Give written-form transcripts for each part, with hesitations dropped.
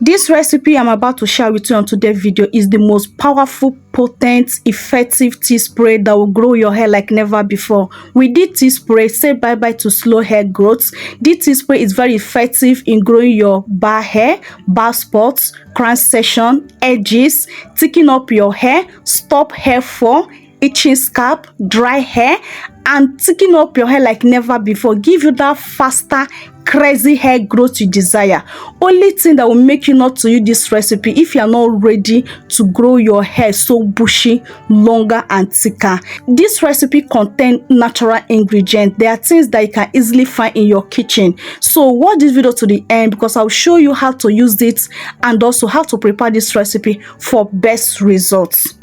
This recipe I'm about to share with you on today's video is the most powerful, potent, effective tea spray that will grow your hair like never before. With this tea spray, say bye-bye to slow hair growth. This tea spray is very effective in growing your bald hair, bald spots, crown section, edges, thickening up your hair, stop hair fall, itching scalp, dry hair, and thickening up your hair like never before. Give you that faster, crazy hair growth you desire. Only thing that will make you not to use this recipe if you are not ready to grow your hair so bushy, longer, and thicker. This recipe contains natural ingredients. There are things that you can easily find in your kitchen. So watch this video to the end because I'll show you how to use it and also how to prepare this recipe for best results.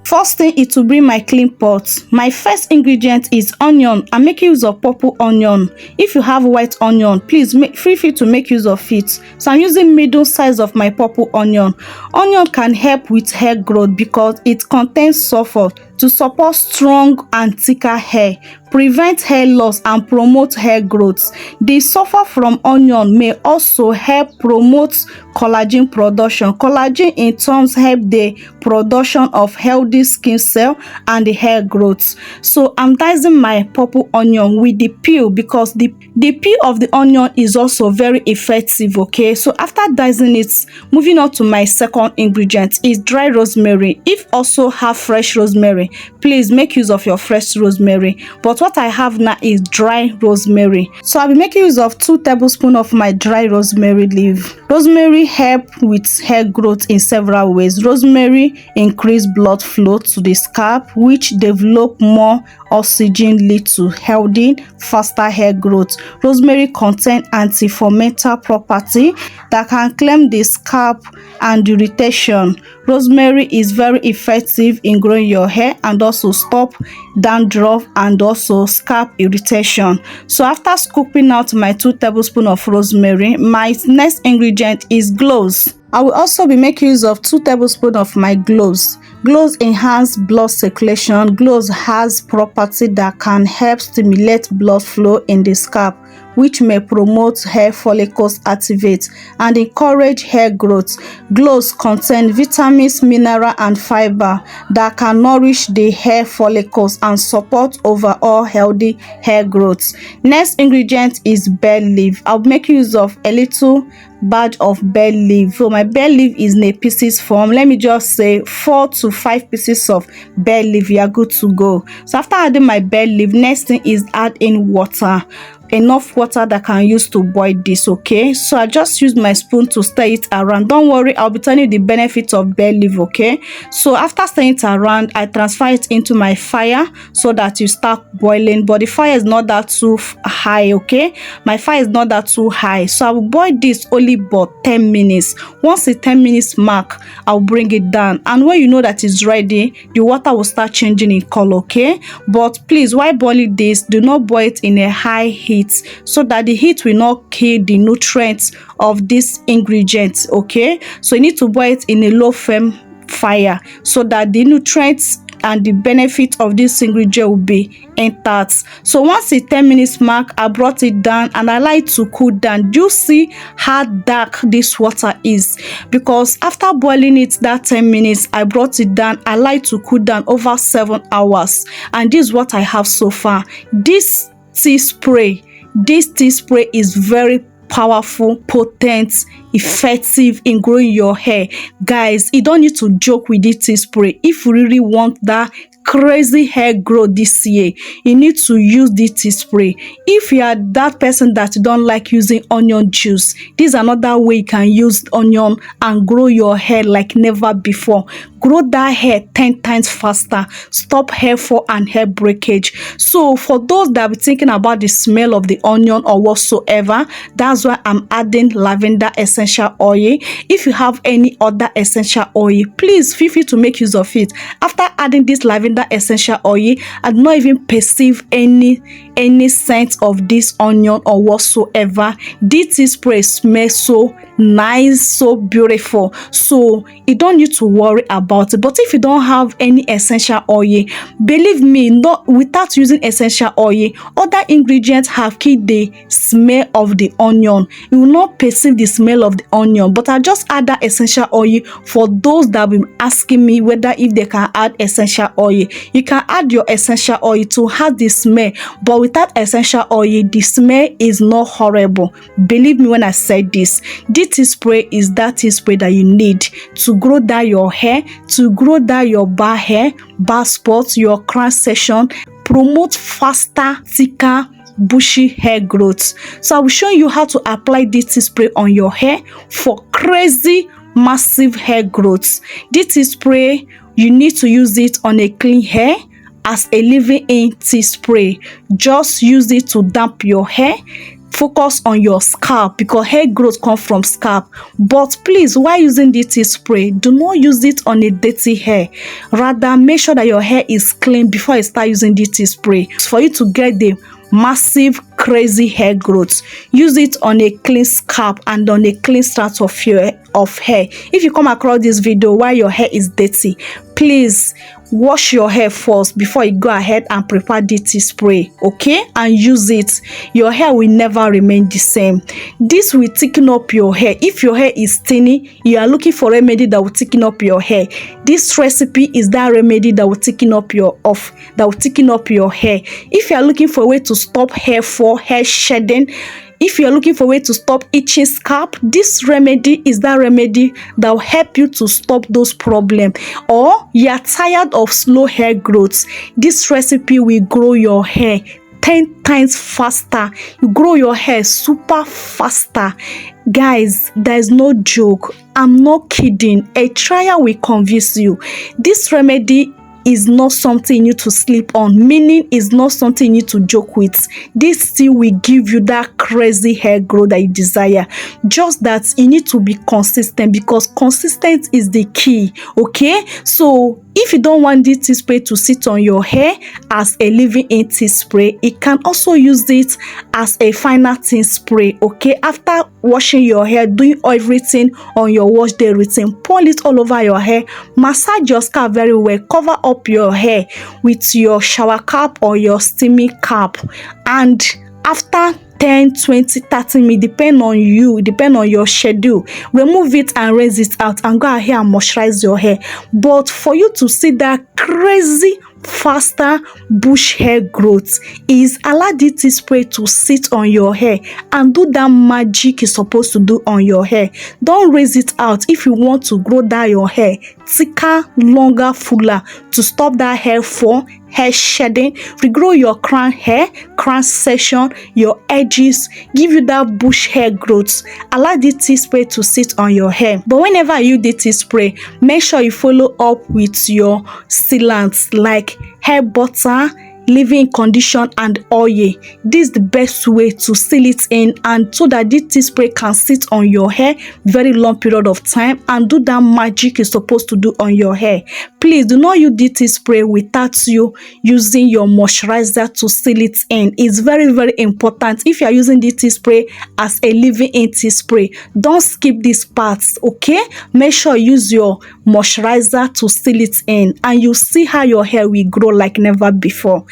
First thing is to bring my clean pot. My first ingredient is onion. I'm making use of purple onion. If you have white onion, please feel free to make use of it. So I'm using middle size of my purple onion. Onion can help with hair growth because it contains sulfur to support strong and thicker hair, prevent hair loss, and promote hair growth. The sulfur from onion may also help promote collagen production. Collagen in turn help the production of healthy skin cell and the hair growth. So I'm dicing my purple onion with the peel because the peel of the onion is also very effective. Okay, so after dicing it, moving on to my second ingredient is dry rosemary. If also have fresh rosemary, please make use of your fresh rosemary, but what I have now is dry rosemary. So I'll be making use of 2 tablespoons of my dry rosemary leaf. Rosemary help with hair growth in several ways. Rosemary increase blood flow to the scalp, which develop more oxygen, lead to healthy, faster hair growth. Rosemary contains anti-fomental property that can calm the scalp and irritation. Rosemary is very effective in growing your hair and also stop dandruff and also scalp irritation. So after scooping out my 2 tablespoons of rosemary, my next ingredient is cloves. I will also be making use of 2 tablespoons of my cloves. Cloves enhance blood circulation. Cloves has property that can help stimulate blood flow in the scalp, which may promote hair follicles activate and encourage hair growth. Cloves contain vitamins, mineral, and fiber that can nourish the hair follicles and support overall healthy hair growth. Next ingredient is bay leaf. I'll make use of a little batch of bay leaf. So my bay leaf is in a pieces form. Let me just say 4 to 5 pieces of bay leaf. You are good to go. So after adding my bay leaf, next thing is add in water. Enough water that can use to boil this. Okay, so I just use my spoon to stir it around. Don't worry, I'll be telling you the benefits of bay leaf. Okay, so after stirring it around, I transfer it into my fire so that you start boiling, but the fire is not that too high. Okay, my fire is not that too high, so I will boil this only about 10 minutes. Once the 10 minutes mark, I'll bring it down, and when you know that it's ready, the water will start changing in color. Okay, but please, while boiling this, do not boil it in a high heat so that the heat will not kill the nutrients of this ingredient. Okay, so you need to boil it in a low flame fire so that the nutrients and the benefit of this ingredient will be intact. So once the 10 minutes mark, I brought it down and I like to cool down. You see how dark this water is because after boiling it that 10 minutes, I brought it down. I like to cool down over 7 hours, and this is what I have so far. This tea spray is very powerful, potent, effective in growing your hair. Guys, you don't need to joke with this tea spray. If you really want that crazy hair growth this year, you need to use this tea spray. If you are that person that don't like using onion juice, this is another way you can use onion and grow your hair like never before. Grow that hair 10 times faster, stop hair fall and hair breakage. So for those that be thinking about the smell of the onion or whatsoever, that's why I'm adding lavender essential oil. If you have any other essential oil, please feel free to make use of it. After adding this lavender essential oil, I do not even perceive any scent of this onion or whatsoever. This tea spray smells so nice, so beautiful. So you don't need to worry about about it. But if you don't have any essential oil, believe me, not without using essential oil, other ingredients have killed the smell of the onion. You will not perceive the smell of the onion. But I just add that essential oil for those that will be asking me whether if they can add essential oil. You can add your essential oil to have the smell, but without essential oil, the smell is not horrible. Believe me when I said this. This tea spray is that tea spray that you need to grow down your hair, to grow down your bald hair, bald spots, your crown section, promote faster, thicker, bushy hair growth. So I will show you how to apply this tea spray on your hair for crazy massive hair growth. This tea spray, you need to use it on a clean hair as a leave-in tea spray. Just use it to damp your hair. Focus on your scalp because hair growth comes from scalp. But please, while using this tea spray, do not use it on a dirty hair. Rather, make sure that your hair is clean before you start using this tea spray for you to get the massive crazy hair growth. Use it on a clean scalp and on a clean start of hair. If you come across this video while your hair is dirty, please wash your hair first before you go ahead and prepare the tea spray, okay, and use it. Your hair will never remain the same. This will thicken up your hair. If your hair is thinny, you are looking for a remedy that will thicken up your hair. This recipe is that remedy that will thicken up your hair. If you are looking for a way to stop hair fall, hair shedding, if you're looking for a way to stop itching scalp, this remedy is that remedy that will help you to stop those problems. Or you're tired of slow hair growth, this recipe will grow your hair 10 times faster. You grow your hair super faster. Guys, there is no joke. I'm not kidding. A trial will convince you. This remedy is not something you need to sleep on, meaning is not something you need to joke with. This still will give you that crazy hair growth that you desire. Just that you need to be consistent, because consistent is the key, okay? So if you don't want this tea spray to sit on your hair as a leave-in tea spray, you can also use it as a final tea spray, okay? After washing your hair, doing everything on your wash day routine, pour it all over your hair, massage your scalp very well, cover up your hair with your shower cap or your steaming cap, and after 10, 20, 30 minutes, depend on you, depend on your schedule, remove it and rinse it out and go ahead and moisturize your hair. But for you to see that crazy faster bush hair growth, is allow this tea spray to sit on your hair and do that magic it's supposed to do on your hair. Don't raise it out if you want to grow down your hair thicker, longer, fuller, to stop that hair fall, hair shedding, regrow your crown hair, crown section, your edges, give you that bush hair growth. Allow this tea spray to sit on your hair. But whenever you do tea spray, make sure you follow up with your sealants like hair butter, leave-in condition and oil. This is the best way to seal it in, and so that this tea spray can sit on your hair very long period of time and do that magic it's supposed to do on your hair. Please do not use this tea spray without you using your moisturizer to seal it in. It's very, very important. If you are using this tea spray as a leave-in tea spray, don't skip these parts, okay? Make sure you use your moisturizer to seal it in, and you see how your hair will grow like never before.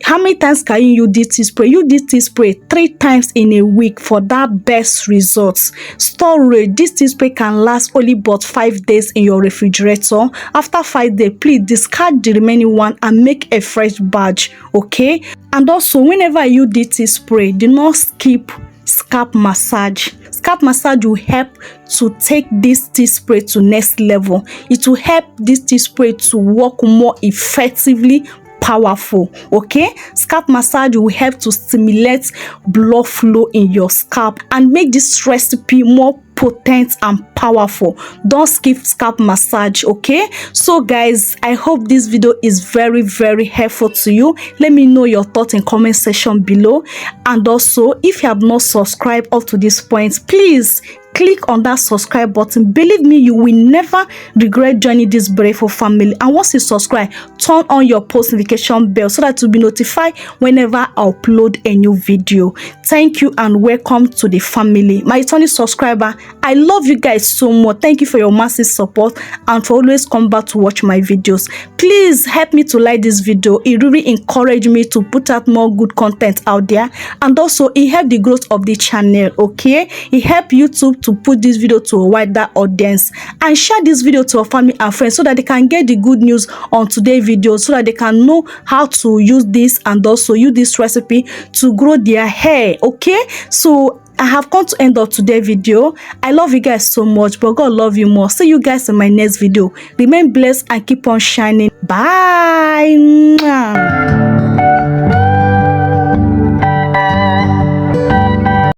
How many times can you use this tea spray? Use this tea spray 3 times in a week for that best results. Storage: this tea spray can last only but 5 days in your refrigerator. After 5 days, please discard the remaining one and make a fresh batch, okay? And also, whenever you use this tea spray, do not skip scalp massage. Scalp massage will help to take this tea spray to next level. It will help this tea spray to work more effectively, powerful, okay? Scalp massage will help to stimulate blood flow in your scalp and make this recipe more potent and powerful. Don't skip scalp massage, okay? So guys, I hope this video is very, very helpful to you. Let me know your thoughts in comment section below. And also, if you have not subscribed up to this point, please click on that subscribe button. Believe me, you will never regret joining this beautiful family. And once you subscribe, turn on your post notification bell so that you'll be notified whenever I upload a new video. Thank you and welcome to the family. My returning subscriber, I love you guys so much. Thank you for your massive support and for always come back to watch my videos. Please help me to like this video. It really encouraged me to put out more good content out there, and also it helped the growth of the channel. Okay, it helped YouTube to put this video to a wider audience, and share this video to your family and friends so that they can get the good news on today's video, so that they can know how to use this and also use this recipe to grow their hair. Okay, so I have come to end of today's video. I love you guys so much, but God love you more. See you guys in my next video. Remain blessed and keep on shining. Bye. Mwah.